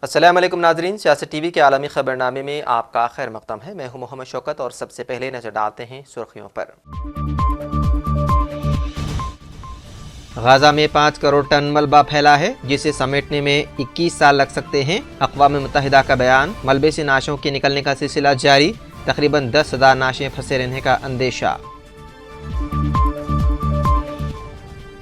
السلام علیکم ناظرین، سیاست ٹی وی کے عالمی خبرنامے میں آپ کا خیر مقدم ہے۔ میں ہوں محمد شوکت اور سب سے پہلے نظر ڈالتے ہیں سرخیوں پر۔ غزہ میں 5 کروڑ ٹن ملبہ پھیلا ہے، جسے سمیٹنے میں 21 سال لگ سکتے ہیں۔ اقوام متحدہ کا بیان، ملبے سے نعشوں کے نکلنے کا سلسلہ جاری، تقریباً 10,000 نعشیں پھنسے رہنے کا اندیشہ۔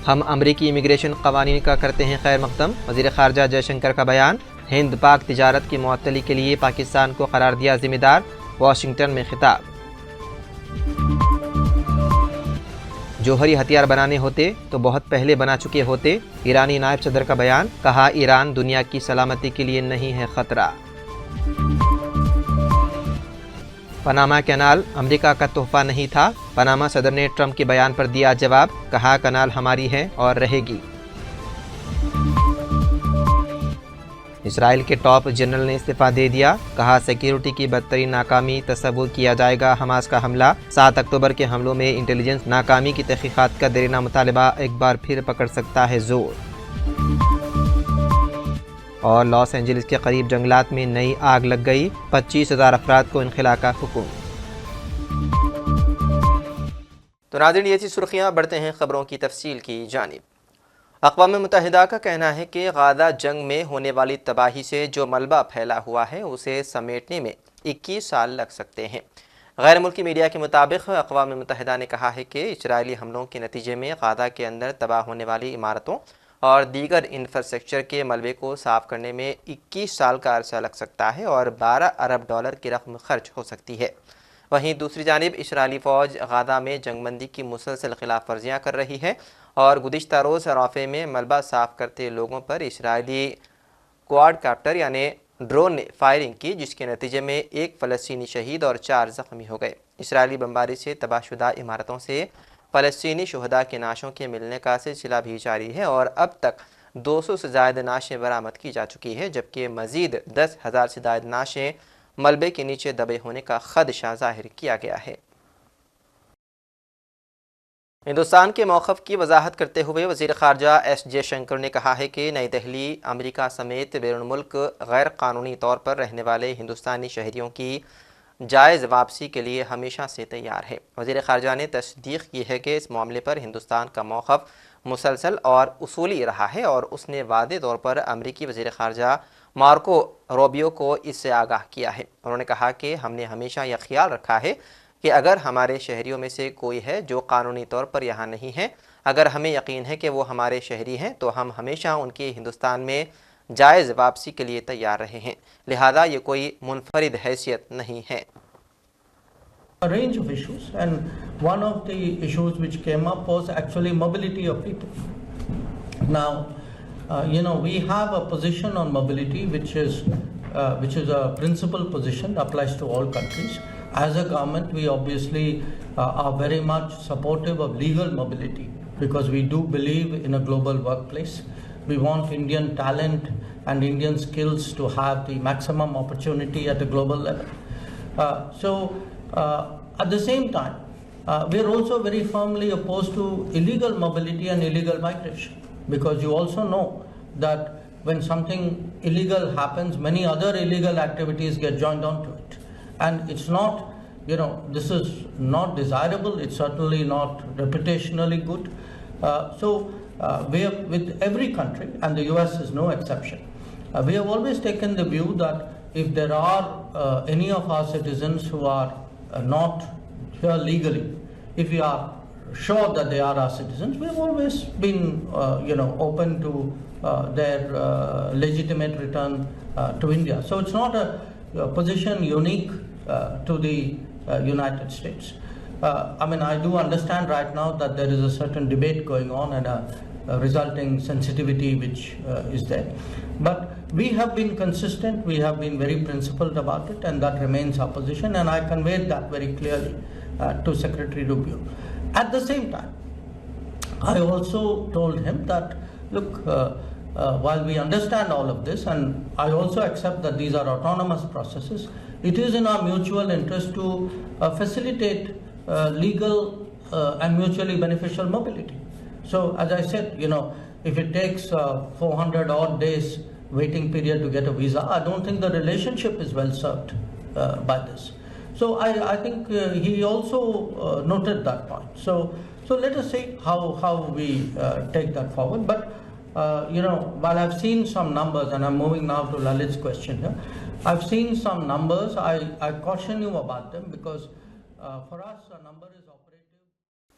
ہم امریکی امیگریشن قوانین کا کرتے ہیں خیر مقدم، وزیر خارجہ جے شنکر کا بیان۔ ہند پاک تجارت کی معطلی کے لیے پاکستان کو قرار دیا ذمہ دار، واشنگٹن میں خطاب۔ جوہری ہتھیار بنانے ہوتے تو بہت پہلے بنا چکے ہوتے، ایرانی نائب صدر کا بیان، کہا ایران دنیا کی سلامتی کے لیے نہیں ہے خطرہ۔ پاناما کینال امریکہ کا تحفہ نہیں تھا، پاناما صدر نے ٹرمپ کے بیان پر دیا جواب، کہا کینال ہماری ہے اور رہے گی۔ اسرائیل کے ٹاپ جنرل نے استعفیٰ دے دیا، کہا سیکیورٹی کی بدترین ناکامی تصور کیا جائے گا حماس کا حملہ۔ 7 اکتوبر کے حملوں میں انٹیلیجنس ناکامی کی تحقیقات کا دیرینہ مطالبہ ایک بار پھر پکڑ سکتا ہے زور۔ اور لاس اینجلس کے قریب جنگلات میں نئی آگ لگ گئی، 25,000 افراد کو انخلاء کا حکم۔ تو ناظرین، یہ تھی سرخیاں، بڑھتے ہیں خبروں کی تفصیل کی جانب۔ اقوام متحدہ کا کہنا ہے کہ غزہ جنگ میں ہونے والی تباہی سے جو ملبہ پھیلا ہوا ہے اسے سمیٹنے میں 21 سال لگ سکتے ہیں۔ غیر ملکی میڈیا کے مطابق اقوام متحدہ نے کہا ہے کہ اسرائیلی حملوں کے نتیجے میں غزہ کے اندر تباہ ہونے والی عمارتوں اور دیگر انفراسٹرکچر کے ملبے کو صاف کرنے میں 21 سال کا عرصہ لگ سکتا ہے اور $12 ارب کی رقم خرچ ہو سکتی ہے۔ وہیں دوسری جانب اسرائیلی فوج غزہ میں جنگ بندی کی مسلسل خلاف ورزیاں کر رہی ہے اور گزشتہ روز رافع میں ملبہ صاف کرتے لوگوں پر اسرائیلی کوارڈ کاپٹر یعنی ڈرون نے فائرنگ کی، جس کے نتیجے میں 1 فلسطینی شہید اور 4 زخمی ہو گئے۔ اسرائیلی بمباری سے تباہ شدہ عمارتوں سے فلسطینی شہداء کے نعشوں کے ملنے کا سلسلہ بھی جاری ہے اور اب تک 200 سے زائد نعشیں برآمد کی جا چکی ہے، جبکہ مزید 10,000 سے زائد نعشیں ملبے کے نیچے دبے ہونے کا خدشہ ظاہر کیا گیا ہے۔ ہندوستان کے موقف کی وضاحت کرتے ہوئے وزیر خارجہ ایس جے شنکر نے کہا ہے کہ نئی دہلی امریکہ سمیت بیرون ملک غیر قانونی طور پر رہنے والے ہندوستانی شہریوں کی جائز واپسی کے لیے ہمیشہ سے تیار ہے۔ وزیر خارجہ نے تصدیق کی ہے کہ اس معاملے پر ہندوستان کا موقف مسلسل اور اصولی رہا ہے اور اس نے واضح طور پر امریکی وزیر خارجہ مارکو روبیو کو اس سے آگاہ کیا ہے۔ انہوں نے کہا کہ ہم نے ہمیشہ یہ خیال رکھا ہے کہ اگر ہمارے شہریوں میں سے کوئی ہے جو قانونی طور پر یہاں نہیں ہے، اگر ہمیں یقین ہے کہ وہ ہمارے شہری ہیں تو ہم ہمیشہ ان کی ہندوستان میں جائز واپسی کے لیے تیار رہے ہیں، لہذا یہ کوئی منفرد حیثیت نہیں ہے۔ A range of issues, and one of the issues which came up was actually mobility of people. Now, we have a position on mobility which is a principal position that applies to all countries. As a government, we obviously are very much supportive of legal mobility because we do believe in a global workplace. We want Indian talent and Indian skills to have the maximum opportunity at a global level. At the same time, we are also very firmly opposed to illegal mobility and illegal migration, because you also know that when something illegal happens, many other illegal activities get joined onto it. And it's not, this is not desirable, it's certainly not reputationally good. We have, with every country, and the US is no exception, we have always taken the view that if there are any of our citizens who are not here legally, if we are sure that they are our citizens, we have always been open to their legitimate return to India. So it's not a position unique to the United States. I do understand right now that there is a certain debate going on and a resulting sensitivity which is there. But we have been consistent, we have been very principled about it, and that remains our position, and I conveyed that very clearly to Secretary Rubio. At the same time, I also told him that, look, while we understand all of this, and I also accept that these are autonomous processes, it is in our mutual interest to facilitate legal and mutually beneficial mobility. So as I said, if it takes 400 odd days waiting period to get a visa. I don't think the relationship is well served by this. So I think he also noted that point. So let us see how we take that forward. But while I've seen some numbers, and I'm moving now to Lalit's question here, I've seen some numbers. I caution you about them because for us a number is operative.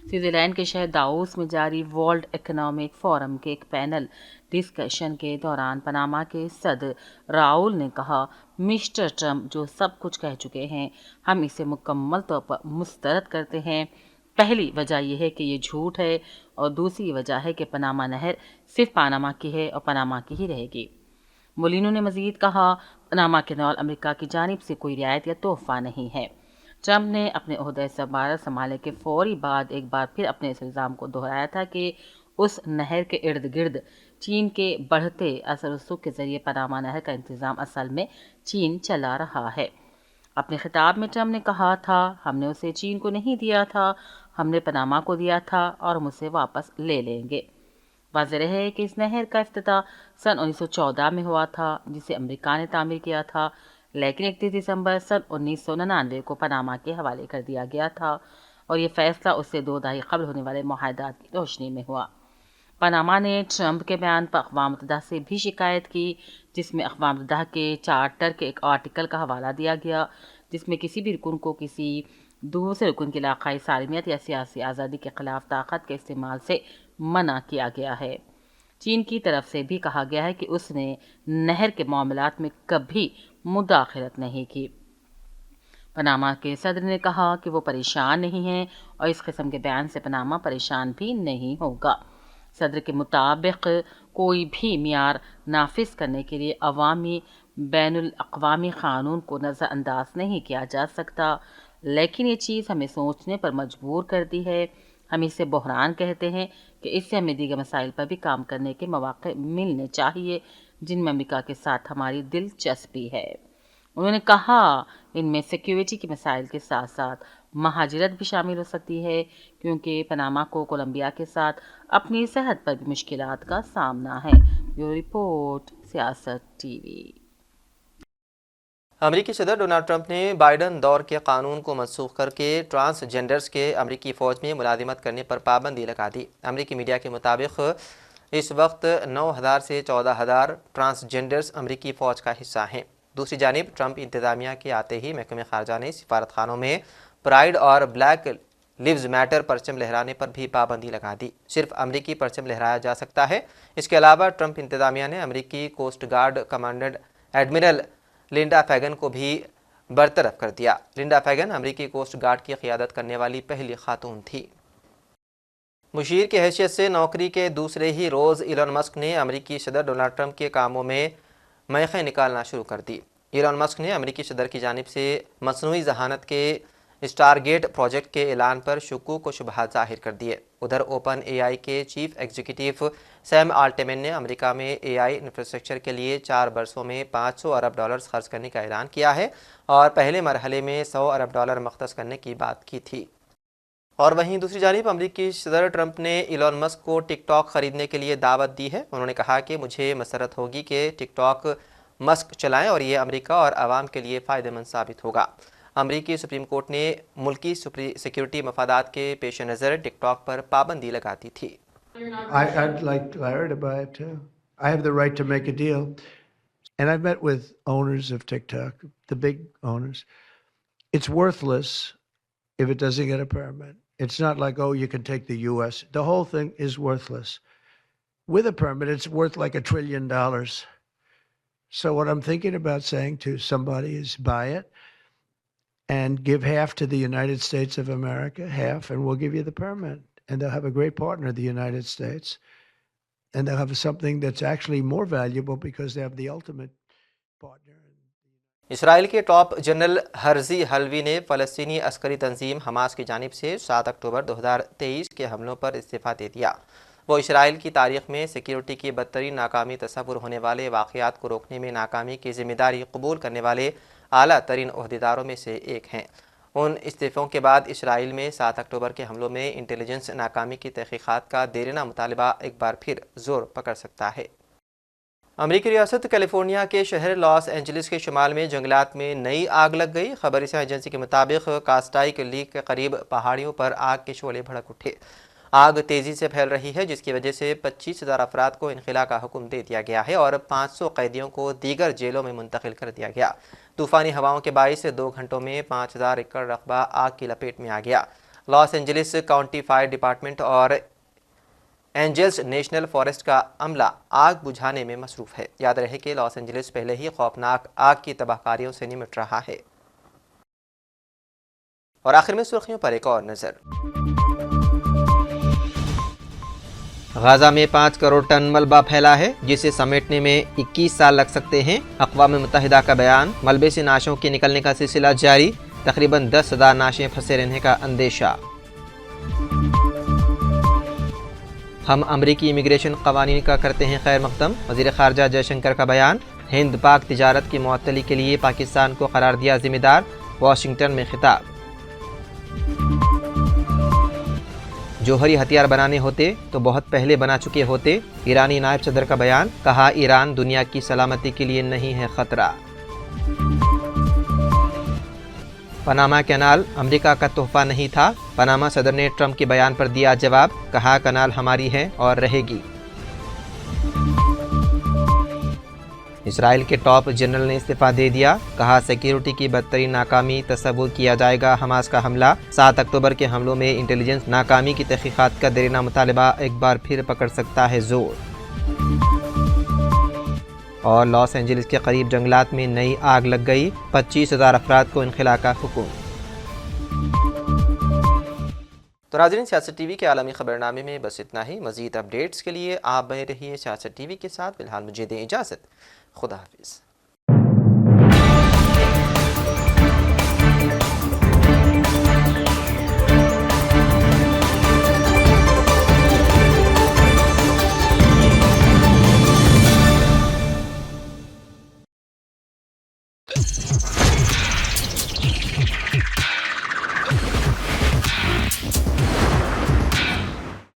Switzerland کے شہر Davos میں جاری world economic forum کے ایک panel discussion کے دوران Panama کے صدر راؤل نے کہا، مسٹر ٹرمپ جو سب کچھ کہہ چکے ہیں ہم اسے مکمل طور پر مسترد کرتے ہیں۔ پہلی وجہ یہ ہے کہ یہ جھوٹ ہے اور دوسری وجہ ہے کہ پاناما نہر صرف پاناما کی ہے اور پاناما کی ہی رہے گی۔ مولینو نے مزید کہا، پاناما کینال امریکہ کی جانب سے کوئی رعایت یا تحفہ نہیں ہے۔ ٹرمپ نے اپنے عہدۂ صدارت سنبھالنے کے فوری بعد ایک بار پھر اپنے اس الزام کو دہرایا تھا کہ اس نہر کے ارد گرد چین کے بڑھتے اثر و رسوخ کے ذریعے پاناما نہر کا انتظام اصل میں چین چلا رہا ہے۔ اپنے خطاب میں ٹرمپ نے کہا تھا، ہم نے اسے چین کو نہیں دیا تھا، ہم نے پاناما کو دیا تھا اور ہم اسے واپس لے لیں گے۔ واضح رہے کہ اس نہر کا افتتاح سن 1914 میں ہوا تھا، جسے امریکہ نے تعمیر کیا تھا، لیکن 31 دسمبر سن 1999 کو پاناما کے حوالے کر دیا گیا تھا اور یہ فیصلہ اس سے 2 دہائی قبل ہونے والے معاہدات کی روشنی میں ہوا۔ پاناما نے ٹرمپ کے بیان پر اقوام متحدہ سے بھی شکایت کی، جس میں اقوام متحدہ کے چارٹر کے ایک آرٹیکل کا حوالہ دیا گیا، جس میں کسی بھی رکن کو کسی دوسرے رکن کی علاقائی سالمیت یا سیاسی آزادی کے خلاف طاقت کے استعمال سے منع کیا گیا ہے۔ چین کی طرف سے بھی کہا گیا ہے کہ اس نے نہر کے معاملات میں کبھی مداخلت نہیں کی۔ پاناما کے صدر نے کہا کہ وہ پریشان نہیں ہیں اور اس قسم کے بیان سے پاناما پریشان بھی نہیں ہوگا۔ صدر کے مطابق کوئی بھی معیار نافذ کرنے کے لیے عوامی بین الاقوامی قانون کو نظر انداز نہیں کیا جا سکتا، لیکن یہ چیز ہمیں سوچنے پر مجبور کرتی ہے۔ ہم اسے بحران کہتے ہیں کہ اس سے ہمیں دیگر مسائل پر بھی کام کرنے کے مواقع ملنے چاہیے جن میں امریکہ کے ساتھ ہماری دلچسپی ہے۔ انہوں نے کہا، ان میں سیکیورٹی کے مسائل کے ساتھ ساتھ مہاجرت بھی شامل ہو سکتی ہے، کیونکہ پاناما کو کولمبیا کے ساتھ اپنی سرحد پر بھی مشکلات کا سامنا ہے۔ بیورو رپورٹ، سیاست ٹی وی۔ امریکی صدر ڈونلڈ ٹرمپ نے بائیڈن دور کے قانون کو منسوخ کر کے ٹرانسجینڈرز کے امریکی فوج میں ملازمت کرنے پر پابندی لگا دی۔ امریکی میڈیا کے مطابق اس وقت 9,000 سے 14,000 ٹرانسجینڈرز امریکی فوج کا حصہ ہیں۔ دوسری جانب ٹرمپ انتظامیہ کے آتے ہی محکمہ خارجہ نے سفارت خانوں میں پرائڈ اور بلیک لیوز میٹر پرچم لہرانے پر بھی پابندی لگا دی۔ صرف امریکی پرچم لہرایا جا سکتا ہے۔ اس کے علاوہ ٹرمپ انتظامیہ نے امریکی coast guard commandant admiral Linda Fagan کو بھی برطرف کر دیا۔ لنڈا فیگن امریکی کوسٹ گارڈ کی قیادت کرنے والی پہلی خاتون تھی۔ مشیر کی حیثیت سے نوکری کے دوسرے ہی روز ایلن مسک نے امریکی صدر ڈونلڈ ٹرمپ کے کاموں میں میخیں نکالنا شروع کر دی۔ ایلن مسک نے امریکی صدر کی جانب سے مصنوعی ذہانت کے اسٹار گیٹ پروجیکٹ کے اعلان پر شکوک و شبہات ظاہر کر دیے۔ ادھر اوپن اے آئی کے چیف ایگزیکٹو سیم آلٹمین نے امریکہ میں اے آئی انفراسٹرکچر کے لیے 4 برسوں میں $500 ارب خرچ کرنے کا اعلان کیا ہے اور پہلے مرحلے میں $100 ارب مختص کرنے کی بات کی تھی۔ اور وہیں دوسری جانب امریکی صدر ٹرمپ نے ایلن مسک کو ٹک ٹاک خریدنے کے لیے دعوت دی ہے۔ انہوں نے کہا کہ مجھے مسرت ہوگی کہ ٹک ٹاک مسک چلائیں اور یہ امریکہ اور عوام کے لیے فائدہ مند ثابت ہوگا۔ امریکی سپریم کورٹ نے ملکی سیکیورٹی مفادات کے پیش نظر ٹک ٹاک پر پابندی لگا دی تھی۔ I'd like Larry to buy it too. I have the right to make a deal. And I've met with owners of TikTok, the big owners. It's worthless if it doesn't get a permit. It's not like, oh, you can take the U.S. The whole thing is worthless. With a permit, it's worth like $1 trillion. So what I'm thinking about saying to somebody is buy it and give half to the United States of America, half, and we'll give you the permit. And they'll have a great partner, the United States. And they'll have something that's actually more valuable because they have the ultimate partner. اسرائیل کے top general ہرزی حلوی نے فلسطینی عسکری تنظیم Hamas کی جانب سے 7 اکتوبر 2023 کے حملوں پر استعفیٰ دے دیا۔ وہ اسرائیل کی تاریخ میں سیکیورٹی کی بدترین ناکامی تصور ہونے والے واقعات کو روکنے میں ناکامی کی ذمہ داری قبول کرنے والے اعلیٰ ترین عہدیداروں میں سے ایک ہیں۔ ان استعفوں کے بعد اسرائیل میں 7 اکتوبر کے حملوں میں انٹیلیجنس ناکامی کی تحقیقات کا دیرینہ مطالبہ ایک بار پھر زور پکڑ سکتا ہے۔ امریکی ریاست کیلیفورنیا کے شہر لاس اینجلس کے شمال میں جنگلات میں نئی آگ لگ گئی۔ خبر رساں ایجنسی کے مطابق کاسٹائک لیک کے قریب پہاڑیوں پر آگ کے شعلے بھڑک اٹھے۔ آگ تیزی سے پھیل رہی ہے جس کی وجہ سے 25,000 افراد کو انخلاء کا حکم دے دیا گیا ہے اور 500 قیدیوں کو دیگر جیلوں میں منتقل کر دیا گیا۔ طوفانی ہواؤں کے باعث 2 گھنٹوں میں 5,000 ایکڑ رقبہ آگ کی لپیٹ میں آ گیا۔ Los Angeles County Fire Department اور اینجلز نیشنل فارسٹ کا عملہ آگ بجھانے میں مصروف ہے۔ یاد رہے کہ لاس اینجلس پہلے ہی خوفناک آگ کی تباہ کاریوں سے نمٹ رہا ہے۔ اور آخر میں سرخیوں پر ایک اور نظر۔ غزہ میں 5 کروڑ ٹن ملبہ پھیلا ہے، جسے سمیٹنے میں 21 سال لگ سکتے ہیں۔ اقوام متحدہ کا بیان، ملبے سے نعشوں کے نکلنے کا سلسلہ جاری، تقریباً 10,000 نعشیں پھنسے رہنے کا اندیشہ۔ ہم امریکی امیگریشن قوانین کا کرتے ہیں خیر مقدم، وزیر خارجہ جے شنکر کا بیان۔ ہند پاک تجارت کی معطلی کے لیے پاکستان کو قرار دیا ذمہ دار، واشنگٹن میں خطاب۔ جوہری ہتھیار بنانے ہوتے تو بہت پہلے بنا چکے ہوتے، ایرانی نائب صدر کا بیان، کہا ایران دنیا کی سلامتی کے لیے نہیں ہے خطرہ۔ پاناما کینال امریکہ کا تحفہ نہیں تھا، پاناما صدر نے ٹرمپ کے بیان پر دیا جواب، کہا کنال ہماری ہے اور رہے گی۔ اسرائیل کے ٹاپ جنرل نے استعفیٰ دے دیا، کہا سیکیورٹی کی بدترین ناکامی تصور کیا جائے گا حماس کا حملہ۔ 7 اکتوبر کے حملوں میں انٹیلیجنس ناکامی کی تحقیقات کا دیرینہ مطالبہ ایک بار پھر پکڑ سکتا ہے زور۔ اور لاس اینجلس کے قریب جنگلات میں نئی آگ لگ گئی، 25,000 افراد کو انخلاء کا حکم۔ تو ناظرین، سیاست ٹی وی کے عالمی خبرنامے میں بس اتنا ہی۔ مزید اپڈیٹس کے لیے آپ بنے رہیے سیاست ٹی وی کے ساتھ۔ فی الحال مجھے دیں اجازت، خدا حافظ۔